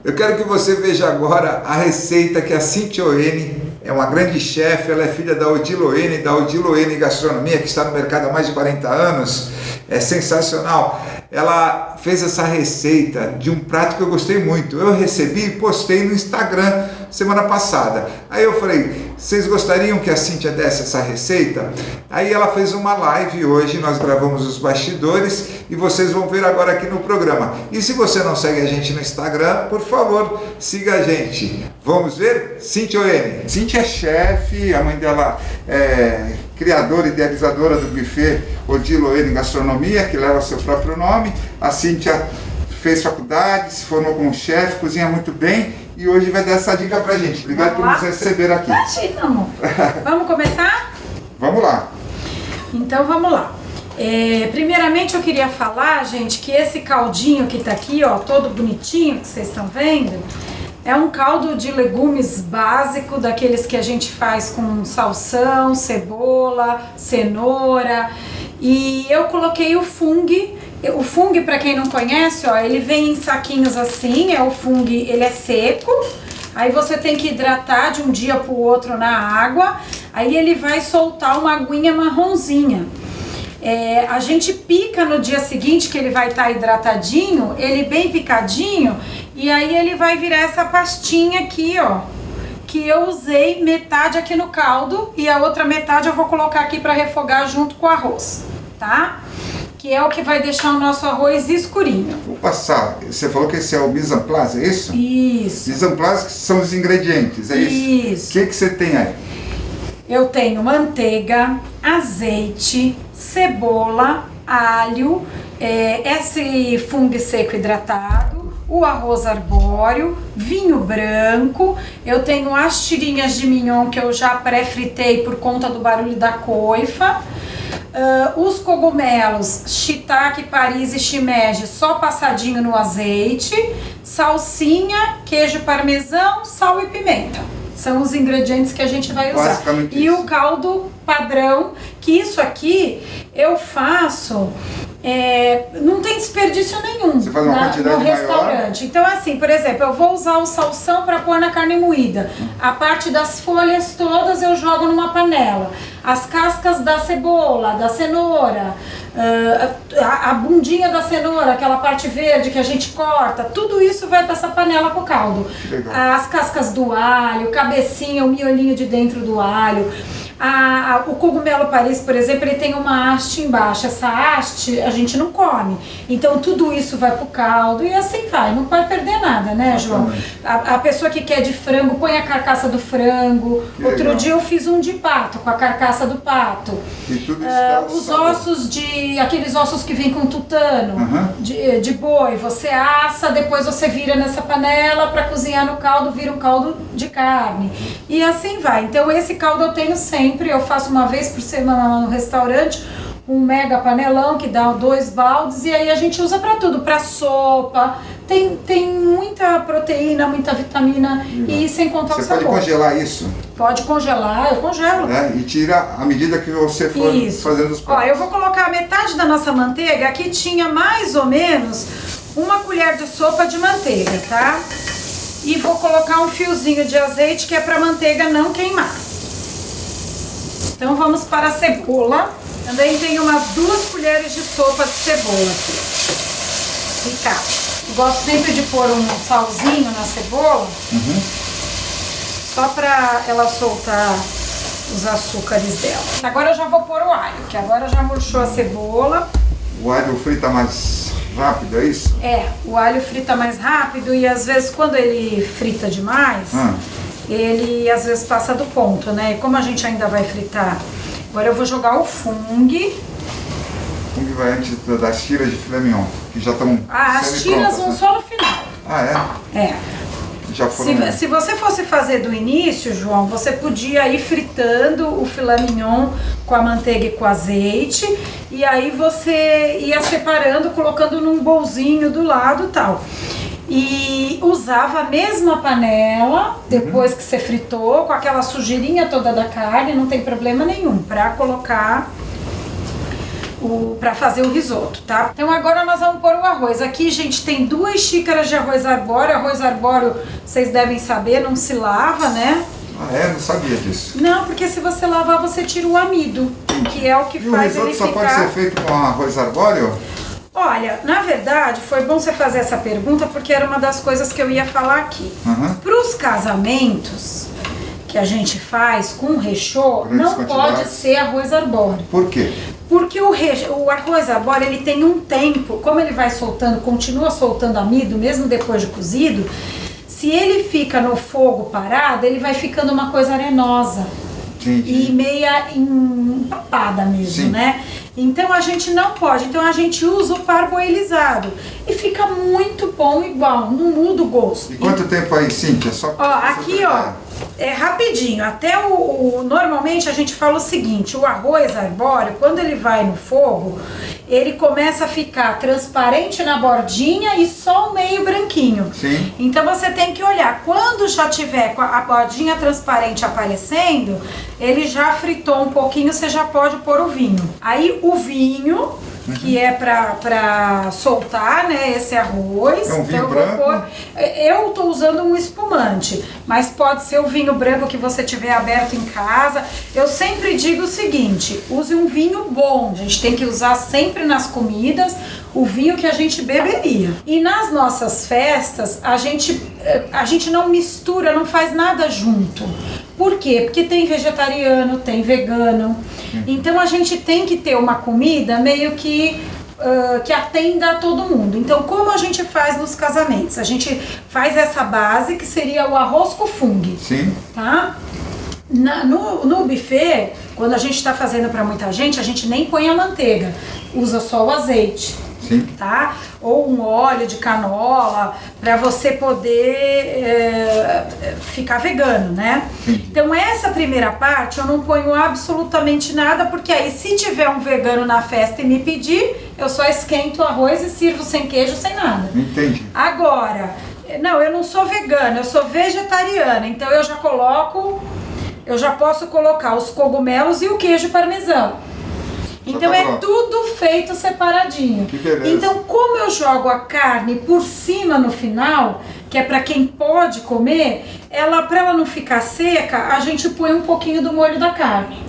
Eu quero que você veja agora a receita que a Cíntia Oene, é uma grande chefe, ela é filha da Odila Oene, da Odila Oene Gastronomia, que está no mercado há mais de 40 anos, é sensacional. Ela fez essa receita de um prato que eu gostei muito. Eu recebi e postei no Instagram semana passada. Aí eu falei, vocês gostariam que a Cíntia desse essa receita? Aí ela fez uma live hoje, nós gravamos os bastidores e vocês vão ver agora aqui no programa. E se você não segue a gente no Instagram, por favor, siga a gente. Vamos ver? Cíntia Oene. Cíntia é chefe, a mãe dela é criadora e idealizadora do buffet Odila Oene Gastronomia, que leva seu próprio nome. A Cíntia fez faculdade, se formou como chefe, cozinha muito bem e hoje vai dar essa dica pra gente. Obrigado por nos receber aqui. Imagina, amor. Vamos começar? Vamos lá. Então vamos lá. Primeiramente eu queria falar, gente, que esse caldinho que tá aqui, ó, todo bonitinho, que vocês estão vendo, é um caldo de legumes básico, daqueles que a gente faz com salsão, cebola, cenoura. E eu coloquei o fungo. O fungo, para quem não conhece, ó, ele vem em saquinhos assim, o fungo, ele é seco. Aí você tem que hidratar de um dia para o outro na água. Aí ele vai soltar uma aguinha marronzinha. A gente pica no dia seguinte, que ele vai estar hidratadinho, ele bem picadinho, e aí ele vai virar essa pastinha aqui, ó, que eu usei metade aqui no caldo e a outra metade eu vou colocar aqui para refogar junto com o arroz, tá? Que é o que vai deixar o nosso arroz escurinho. Vou passar, você falou que esse é o mise en place, é isso? Isso. Mise en place são os ingredientes, é isso? Isso. O que você tem aí? Eu tenho manteiga, azeite, cebola, alho, esse fungo seco hidratado, o arroz arbóreo, vinho branco, eu tenho as tirinhas de mignon que eu já pré-fritei por conta do barulho da coifa, os cogumelos, shiitake, Paris e shimeji só passadinho no azeite, salsinha, queijo parmesão, sal e pimenta. São os ingredientes que a gente vai usar. E o caldo padrão, que isso aqui eu faço, não tem desperdício nenhum. Você faz uma quantidade no restaurante. Maior. Então assim, por exemplo, eu vou usar o salsão para pôr na carne moída. A parte das folhas todas eu jogo numa panela. As cascas da cebola, da cenoura, a bundinha da cenoura, aquela parte verde que a gente corta, tudo isso vai para essa panela com o caldo. As cascas do alho, cabecinha, o miolinho de dentro do alho. O cogumelo Paris, por exemplo, ele tem uma haste embaixo. Essa haste a gente não come. Então tudo isso vai pro caldo e assim vai. Não pode perder nada, né, João? A pessoa que quer de frango, põe a carcaça do frango. Outro dia eu fiz um de pato, com a carcaça do pato. E tudo isso os ossos aqueles ossos que vem com tutano, de boi, você assa, depois você vira nessa panela para cozinhar no caldo, vira um caldo de carne. E assim vai. Então esse caldo eu tenho sempre, eu faço uma vez por semana lá no restaurante, um mega panelão que dá 2 baldes, e aí a gente usa para tudo, para sopa, tem muita proteína, muita vitamina e sem contar o sabor. Você pode congelar isso? Pode congelar, eu congelo. E tira à medida que você for fazendo os pratos. Ó, eu vou colocar metade da nossa manteiga, aqui tinha mais ou menos 1 colher de sopa de manteiga, tá? E vou colocar um fiozinho de azeite que é para a manteiga não queimar. Então vamos para a cebola. Também tem umas 2 colheres de sopa de cebola aqui. Picada. Gosto sempre de pôr um salzinho na cebola. Só para ela soltar os açúcares dela. Agora eu já vou pôr o alho, que agora já murchou a cebola. O alho frita mais rápido, é isso? O alho frita mais rápido e às vezes quando ele frita demais, ele às vezes passa do ponto, né? E como a gente ainda vai fritar, agora eu vou jogar o fungo. O fungo vai antes das tiras de filé mignon, que já estão as tiras vão só no final. Já foram... Se você fosse fazer do início, João, você podia ir fritando o filé mignon com a manteiga e com o azeite, e aí você ia separando, colocando num bolzinho do lado e tal. E usava a mesma panela, depois que você fritou, com aquela sujeirinha toda da carne, não tem problema nenhum, para colocar para fazer o risoto, tá? Então agora nós vamos pôr o arroz. Aqui, gente, tem 2 xícaras de arroz arbóreo. Arroz arbóreo, vocês devem saber, não se lava, né? Ah, é? Não sabia disso. Não, porque se você lavar, você tira o amido, que é o que faz ele ficar... E o risoto só pode ser feito com arroz arbóreo? Olha, na verdade, foi bom você fazer essa pergunta, porque era uma das coisas que eu ia falar aqui. Para os casamentos que a gente faz com rechô, não pode ser arroz arbóreo. Por quê? Porque o arroz arbóreo, ele tem um tempo, como ele vai soltando, continua soltando amido, mesmo depois de cozido, se ele fica no fogo parado, ele vai ficando uma coisa arenosa. Entendi. E meia empapada mesmo, né? Então a gente não pode, então a gente usa o parboilizado e fica muito bom igual, não muda o gosto. E quanto tempo aí, Cíntia? Ó, aqui, ó, é rapidinho, até normalmente a gente fala o seguinte, o arroz arbóreo, quando ele vai no fogo, ele começa a ficar transparente na bordinha e só o meio branquinho. Sim. Então você tem que olhar, quando já tiver com a bordinha transparente aparecendo, ele já fritou um pouquinho, você já pode pôr o vinho. Aí o vinho, que é pra soltar, né, esse arroz. É um vinho então branco? Eu tô usando um espumante, mas pode ser o vinho branco que você tiver aberto em casa. Eu sempre digo o seguinte, use um vinho bom, a gente tem que usar sempre nas comidas o vinho que a gente beberia. E nas nossas festas, a gente não mistura, não faz nada junto. Por quê? Porque tem vegetariano, tem vegano. Então a gente tem que ter uma comida meio que atenda a todo mundo. Então como a gente faz nos casamentos? A gente faz essa base que seria o arroz com fungo. Sim. Tá? No buffet, quando a gente está fazendo para muita gente, a gente nem põe a manteiga, usa só o azeite. Sim. Tá? Ou um óleo de canola para você poder ficar vegano, né? Sim. Então essa primeira parte eu não ponho absolutamente nada, porque aí se tiver um vegano na festa e me pedir, eu só esquento o arroz e sirvo sem queijo, sem nada. Entendi. Agora, não, eu não sou vegana, eu sou vegetariana, então eu já posso colocar os cogumelos e o queijo parmesão. Então tá é pronto. tudo feito separadinho. Que beleza. Então como eu jogo a carne por cima no final, que é para quem pode comer, para ela não ficar seca, a gente põe um pouquinho do molho da carne.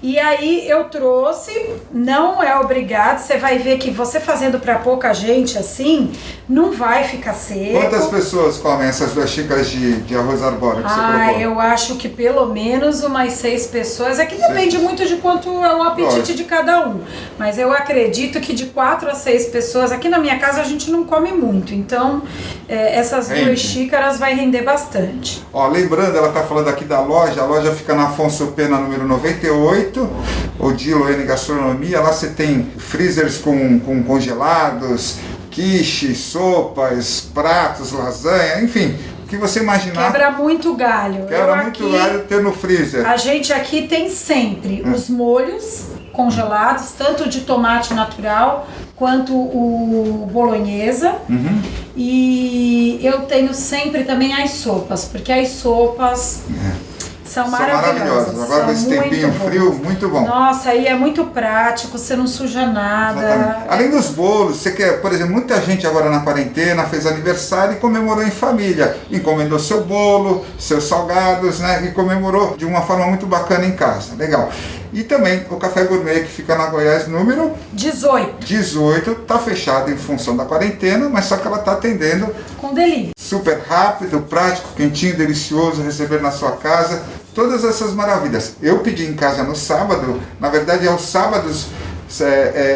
E aí eu trouxe, não é obrigado, você vai ver que você fazendo para pouca gente assim, não vai ficar seco. Quantas pessoas comem essas 2 xícaras de arroz arbóreo que você colocou? Eu acho que pelo menos umas 6 pessoas. É que depende muito de quanto é o apetite de cada um. Mas eu acredito que de 4 a 6 pessoas, aqui na minha casa a gente não come muito. Então essas 2 xícaras vai render bastante. Ó, lembrando, ela está falando aqui da loja, a loja fica na Afonso Pena, número 98, Odilo N Gastronomia. Lá você tem freezers com congelados, quiche, sopas, pratos, lasanha, enfim, o que você imaginar. Quebra muito galho. Quebra muito galho ter no freezer. A gente aqui tem sempre os molhos congelados, tanto de tomate natural quanto o bolonhesa. E eu tenho sempre também as sopas, porque as sopas são maravilhosas. Agora com esse tempinho frio, muito bom. Nossa, aí é muito prático, você não suja nada. Exatamente. Além dos bolos, você quer, por exemplo, muita gente agora na quarentena fez aniversário e comemorou em família. Encomendou seu bolo, seus salgados, né? E comemorou de uma forma muito bacana em casa. Legal. E também o Café Gourmet, que fica na Goiás, número 18, tá fechado em função da quarentena, mas só que ela tá atendendo com delícia. Super rápido, prático, quentinho, delicioso, receber na sua casa, todas essas maravilhas. Eu pedi em casa no sábado, na verdade aos sábados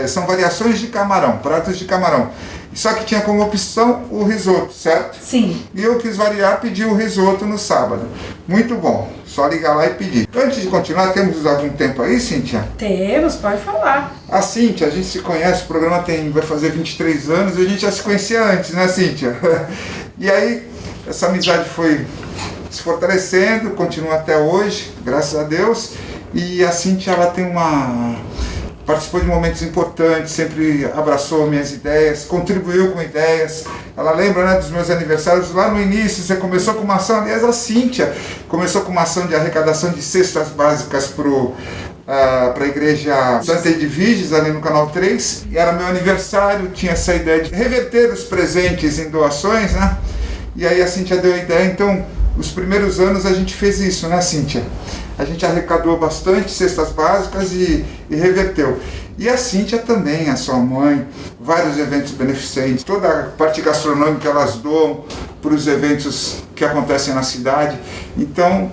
são variações de camarão, pratos de camarão. Só que tinha como opção o risoto, certo? Sim. E eu quis variar, pedi o risoto no sábado. Muito bom, só ligar lá e pedir. Antes de continuar, temos algum tempo aí, Cíntia? Temos, pode falar. A Cíntia, a gente se conhece, o programa vai fazer 23 anos, e a gente já se conhecia antes, né, Cíntia? E aí, essa amizade foi se fortalecendo, continua até hoje, graças a Deus. E a Cíntia, ela tem participou de momentos importantes, sempre abraçou minhas ideias, contribuiu com ideias. Ela lembra, né, dos meus aniversários, lá no início você começou com uma ação, aliás a Cíntia começou com uma ação de arrecadação de cestas básicas para a igreja Santa Edviges, ali no Canal 3. E era meu aniversário, tinha essa ideia de reverter os presentes em doações, né? E aí a Cíntia deu a ideia, então, os primeiros anos a gente fez isso, né, Cíntia? A gente arrecadou bastante cestas básicas e reverteu. E a Cíntia também, a sua mãe, vários eventos beneficentes, toda a parte gastronômica elas doam para os eventos que acontecem na cidade. Então,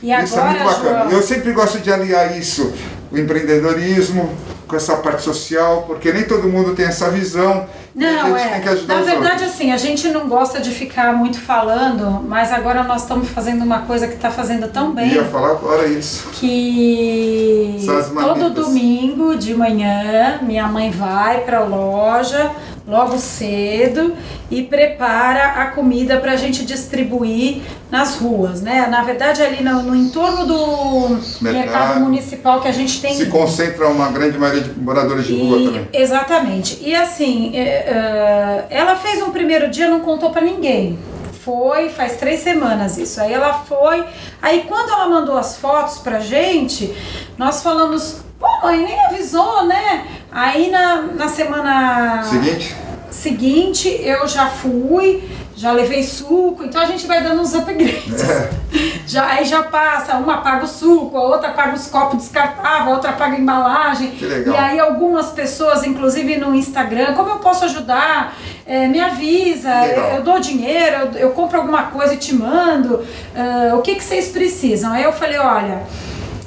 e agora, isso é muito bacana. João, eu sempre gosto de aliar isso, o empreendedorismo, com essa parte social, porque nem todo mundo tem essa visão. Não, a gente tem que ajudar na os verdade, outros. assim, a gente não gosta de ficar muito falando, mas agora nós estamos fazendo uma coisa que está fazendo tão bem. Ia falar agora isso. Que todo domingo de manhã minha mãe vai para a loja logo cedo e prepara a comida para a gente distribuir nas ruas, né? Na verdade, ali no entorno do mercado municipal que a gente tem. Se concentra uma grande maioria de moradores de rua também. Exatamente. E assim, ela fez um primeiro dia, não contou para ninguém. Faz 3 semanas isso. Aí ela foi. Aí quando ela mandou as fotos pra gente, nós falamos, pô, mãe, nem avisou, né? Aí na semana seguinte eu já fui, já levei suco, então a gente vai dando uns upgrades. Aí já passa, uma paga o suco, a outra paga os copos descartáveis, a outra paga a embalagem. Que legal. E aí algumas pessoas, inclusive no Instagram, como eu posso ajudar? Me avisa, eu dou dinheiro, eu compro alguma coisa e te mando, o que vocês precisam? Aí eu falei, olha,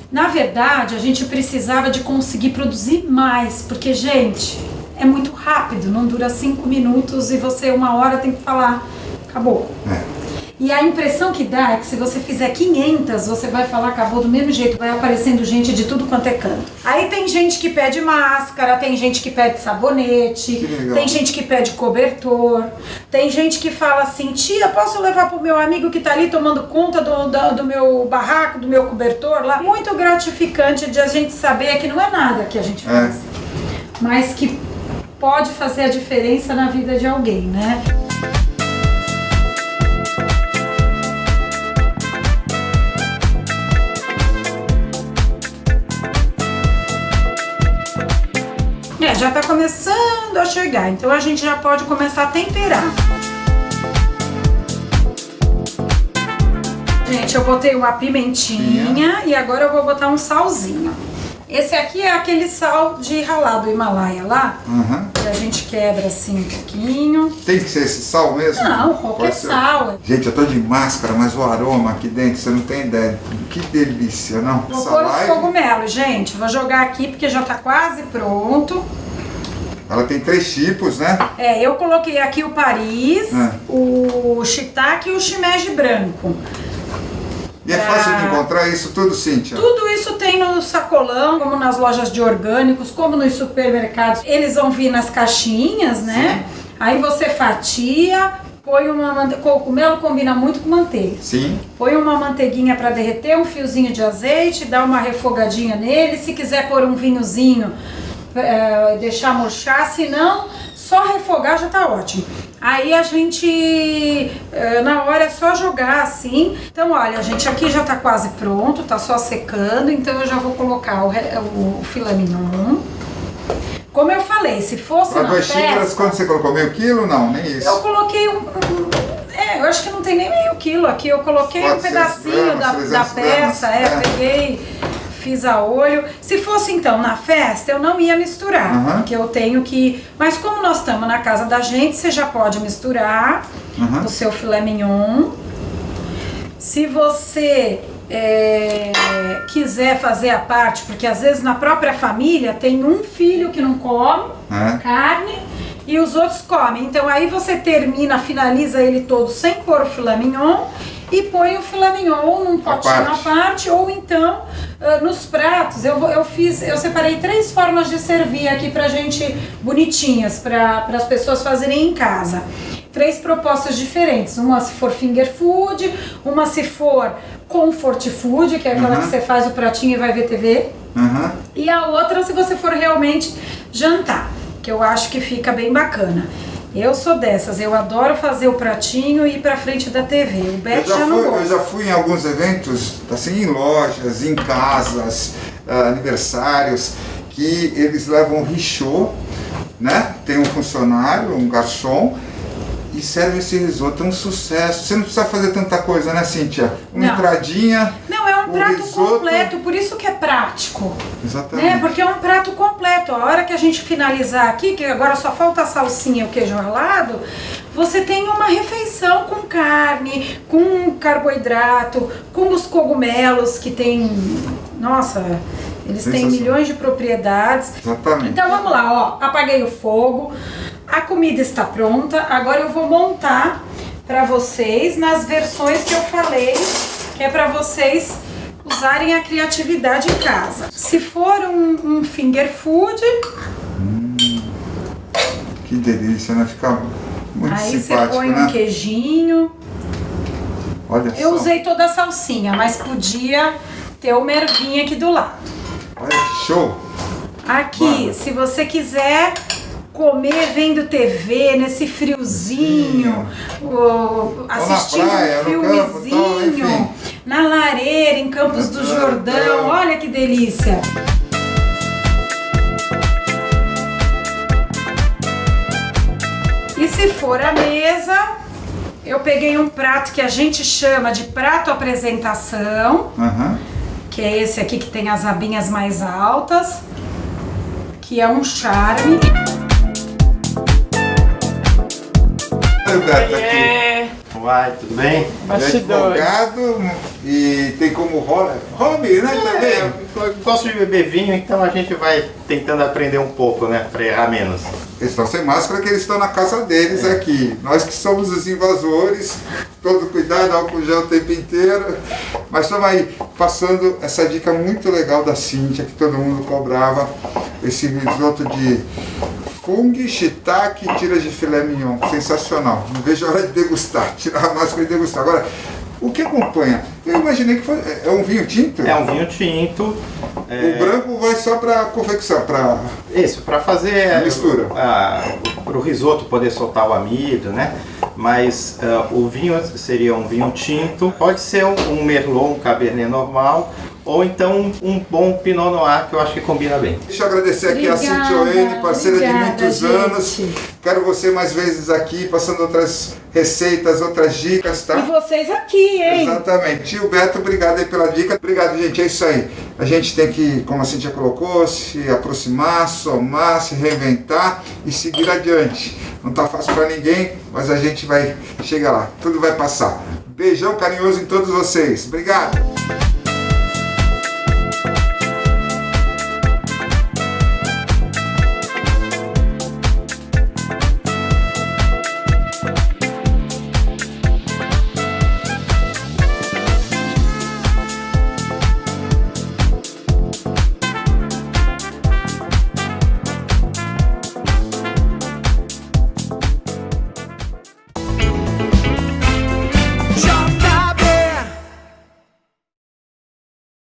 na verdade a gente precisava de conseguir produzir mais, porque, gente, é muito rápido, não dura 5 minutos e você 1 hora tem que falar, acabou. E a impressão que dá é que se você fizer 500, você vai falar acabou do mesmo jeito, vai aparecendo gente de tudo quanto é canto. Aí tem gente que pede máscara, tem gente que pede sabonete, tem gente que pede cobertor, tem gente que fala assim, tia, posso levar pro meu amigo que tá ali tomando conta do meu barraco, do meu cobertor lá? Muito gratificante de a gente saber que não é nada que a gente faz, mas que pode fazer a diferença na vida de alguém, né? Já tá começando a chegar, então a gente já pode começar a temperar. Gente, eu botei uma pimentinha e agora eu vou botar um salzinho. Esse aqui é aquele sal de ralado do Himalaia lá, que a gente quebra assim um pouquinho. Tem que ser esse sal mesmo? Não, qualquer sal. Gente, eu tô de máscara, mas o aroma aqui dentro, você não tem ideia. Que delícia, não? Vou pôr os cogumelos, gente. Vou jogar aqui porque já tá quase pronto. Ela tem 3 tipos, né? Eu coloquei aqui o Paris, o shiitake e o shimeji branco. E é fácil de encontrar isso tudo, Cíntia? Tudo isso tem no sacolão, como nas lojas de orgânicos, como nos supermercados. Eles vão vir nas caixinhas, né? Sim. Aí você fatia, põe uma manteiga. Cogumelo combina muito com manteiga. Sim. Põe uma manteiguinha para derreter, um fiozinho de azeite, dá uma refogadinha nele. Se quiser pôr um vinhozinho, deixar murchar, se não, só refogar já tá ótimo. Aí a gente, na hora é só jogar assim. Então olha, gente, aqui já tá quase pronto, tá só secando, então eu já vou colocar o filé mignon. Como eu falei, se fosse na festa... 2 xícaras, quanto você colocou? Meio quilo? Não, nem isso. Eu coloquei eu acho que não tem nem meio quilo aqui, eu coloquei um pedacinho da peça, peguei... Fiz a olho. Se fosse então na festa, eu não ia misturar, porque eu tenho que... Mas como nós estamos na casa da gente, você já pode misturar o seu filé mignon. Se você quiser fazer a parte, porque às vezes na própria família tem um filho que não come carne e os outros comem. Então aí você finaliza ele todo sem pôr o filé mignon e põe o filé mignon num potinho à parte, ou então nos pratos. Eu separei 3 formas de servir aqui pra gente, bonitinhas, para as pessoas fazerem em casa. 3 propostas diferentes, uma se for finger food, uma se for comfort food, que é aquela que você faz o pratinho e vai ver TV, e a outra se você for realmente jantar, que eu acho que fica bem bacana. Eu sou dessas, eu adoro fazer o pratinho e ir pra frente da TV. O Beto já não gosta. Eu já fui em alguns eventos, assim, em lojas, em casas, aniversários, que eles levam richô, né? Tem um funcionário, um garçom, e serve esse risoto, é um sucesso. Você não precisa fazer tanta coisa, né, Cíntia? Uma entradinha. Não, é um prato completo, por isso que é prático. Exatamente. Né? Porque é um prato completo. A hora que a gente finalizar aqui, que agora só falta a salsinha e o queijo ralado, você tem uma refeição com carne, com carboidrato, com os cogumelos que tem. Nossa, eles têm milhões de propriedades. Exatamente. Então vamos lá, ó. Apaguei o fogo. A comida está pronta, agora eu vou montar para vocês nas versões que eu falei, que é para vocês usarem a criatividade em casa. Se for um finger food... Que delícia, né? Fica muito aí simpático, você põe um queijinho. Olha só. Eu usei toda a salsinha, mas podia ter uma ervinha aqui do lado. Olha que show! Aqui, se você quiser... comer vendo TV nesse friozinho, assistindo um filmezinho, na lareira, em Campos do Jordão, olha que delícia! E se for a mesa, eu peguei um prato que a gente chama de prato apresentação, que é esse aqui que tem as abinhas mais altas, que é um charme. Beto aqui. Uai, tudo bem? Advogado e tem como hobby, né, também? Eu gosto de beber vinho, então a gente vai tentando aprender um pouco, né, para errar menos. Eles estão sem máscara que eles estão na casa deles aqui. Nós que somos os invasores, todo cuidado, álcool gel o tempo inteiro. Mas estamos aí passando essa dica muito legal da Cíntia, que todo mundo cobrava, esse risoto de fungo, shiitake e tiras de filé mignon. Sensacional. Não vejo a hora de degustar. Tirar a máscara e degustar. Agora, o que acompanha? Eu imaginei que é um vinho tinto? É um vinho tinto. O branco vai só para confecção, para... Isso, para fazer... a mistura. Para o risoto poder soltar o amido, né? Mas o vinho seria um vinho tinto. Pode ser um merlot, um cabernet normal, ou então um bom Pinot Noir, que eu acho que combina bem. Deixa eu agradecer aqui a Cíntia Oene, parceira de muitos anos. Quero você mais vezes aqui, passando outras receitas, outras dicas, tá? E vocês aqui, hein? Exatamente. Tio Beto, obrigado aí pela dica. Obrigado, gente. É isso aí. A gente tem que, como a Cíntia colocou, se aproximar, somar, se reinventar e seguir adiante. Não tá fácil para ninguém, mas a gente vai chegar lá. Tudo vai passar. Beijão carinhoso em todos vocês. Obrigado.